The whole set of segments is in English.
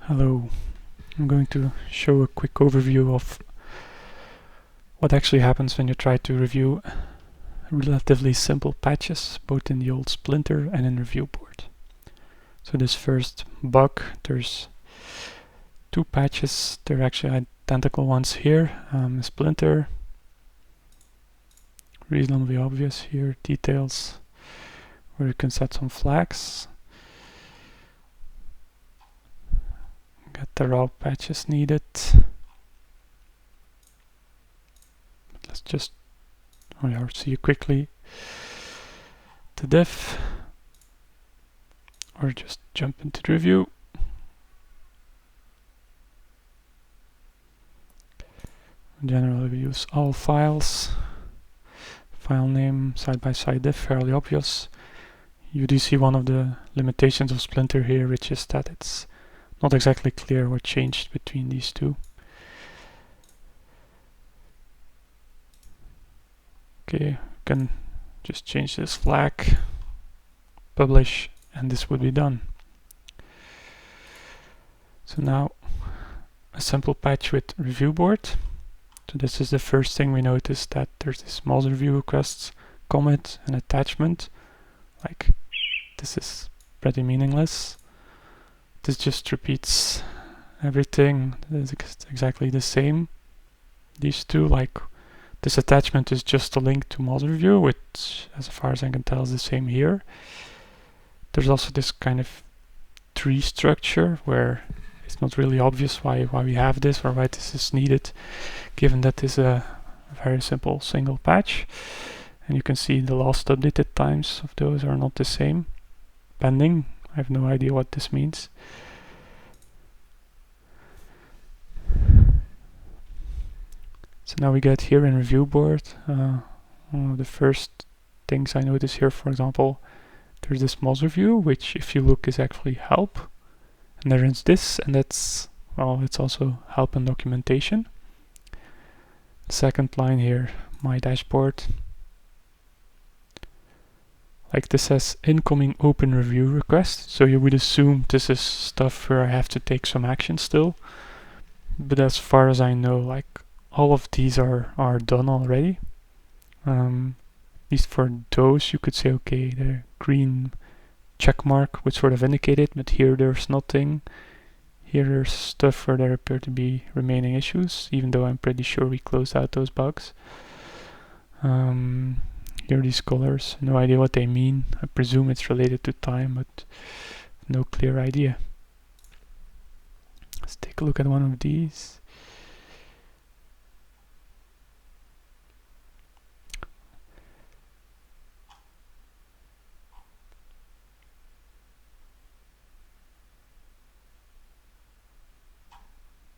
Hello, I'm going to show a quick overview of what actually happens when you try to review relatively simple patches, both in the old Splinter and in Review Board. So this first bug, there's two patches, they're actually identical ones here. Splinter, reasonably obvious here, details where you can set some flags. Get the raw patches needed. Let's just see quickly the diff, or just jump into the review. Generally we use all files. File name, side-by-side diff, fairly obvious. You do see one of the limitations of Splinter here, which is that it's not exactly clear what changed between these two. Okay, you can just change this flag, publish, and this would be done. So now a simple patch with Review Board. So this is the first thing we notice, that there's this MozReview requests, commit, and attachment. Like, this is pretty meaningless. This just repeats everything. It's exactly the same. These two, like, this attachment is just a link to MozReview, which, as far as I can tell, is the same here. There's also this kind of tree structure where it's not really obvious why we have this or why this is needed, given that this is a very simple single patch. And you can see the last updated times of those are not the same. Pending, I have no idea what this means. So now we get here in Review Board, one of the first things I notice here, for example, there's this MozReview, which if you look is actually help. And there is this, and that's, well, it's also help and documentation. Second line here, my dashboard. Like, this says incoming open review request, so you would assume this is stuff where I have to take some action still. But as far as I know, like, all of these are done already. At least for those, you could say, okay, the green check mark would sort of indicate it, but here there's nothing. Here there's stuff where there appear to be remaining issues, even though I'm pretty sure we closed out those bugs. Here are these colors, no idea what they mean. I presume it's related to time, but no clear idea. Let's take a look at one of these.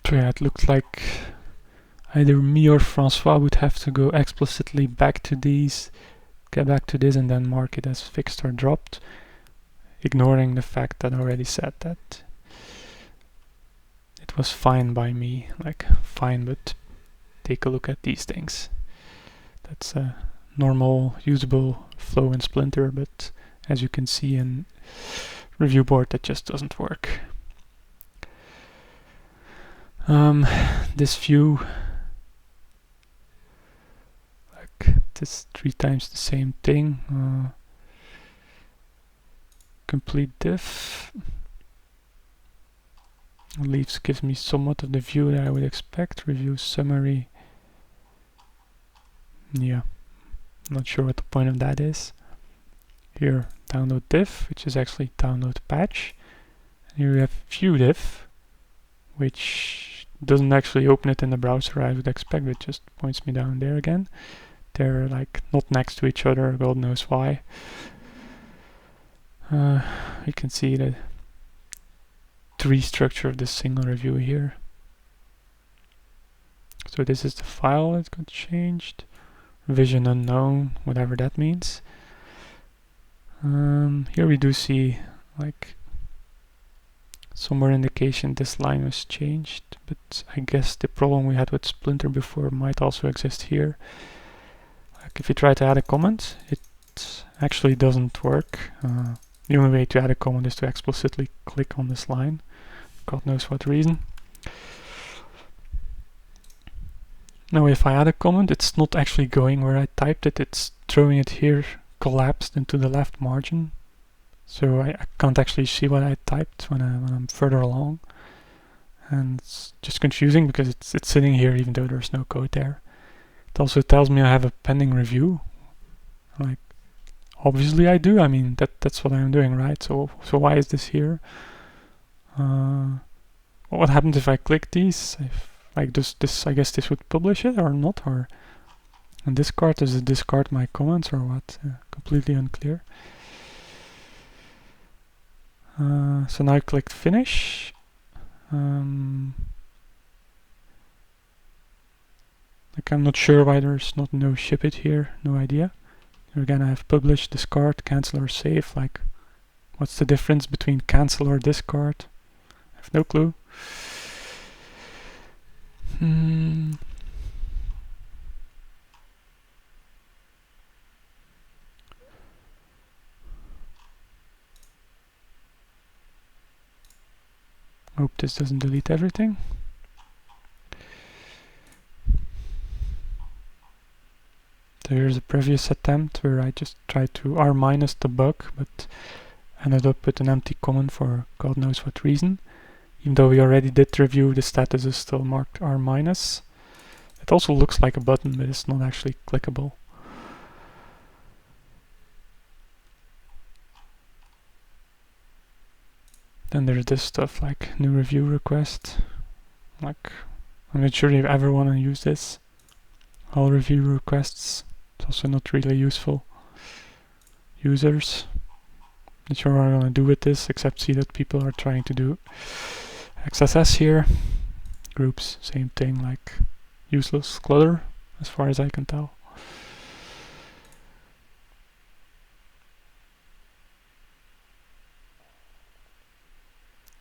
So yeah, it looks like either me or Francois would have to go explicitly back to these, get back to this, and then mark it as fixed or dropped, ignoring the fact that I already said that it was fine by me, like fine, but take a look at these things. That's a normal usable flow in Splinter, but as you can see in Review Board, that just doesn't work. This view, like, this 3 times the same thing. Complete diff gives me somewhat of the view that I would expect. Review summary, yeah, not sure what the point of that is. Here, download diff, which is actually download patch. And here we have view diff, which doesn't actually open it in the browser I would expect. It just points me down there again. They're like not next to each other, God knows why. You can see the tree structure of this single review here. So this is the file that got changed. Vision unknown, whatever that means. Here we do see, like, some more indication this line was changed, but I guess the problem we had with Splinter before might also exist here. Like, if you try to add a comment, it actually doesn't work. The only way to add a comment is to explicitly click on this line. God knows what reason. Now if I add a comment, it's not actually going where I typed it, it's throwing it here collapsed into the left margin. So I can't actually see what I typed when I'm further along. And it's just confusing because it's sitting here even though there's no code there. It also tells me I have a pending review. Like, obviously I do. I mean, that's what I'm doing, right? So why is this here? What happens if I click these? Like this, I guess this would publish it or not, or and discard, does it discard my comments or what? Completely unclear. So now I clicked finish. Like I'm not sure why there's not no ship it here, no idea. Here again I have publish, discard, cancel or save. Like what's the difference between cancel or discard? I have no clue. Hope this doesn't delete everything. So here's a previous attempt where I just tried to R- the bug, but ended up with an empty comment for God knows what reason. Even though we already did review, the status is still marked R-. It also looks like a button, but it's not actually clickable. Then there's this stuff like new review request. Like, I'm not sure if you ever want to use this. All review requests. It's also not really useful. Users. Not sure what I'm going to do with this, except see that people are trying to do XSS here. Groups, same thing, like useless clutter, as far as I can tell.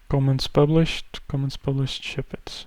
Comments published, ship it.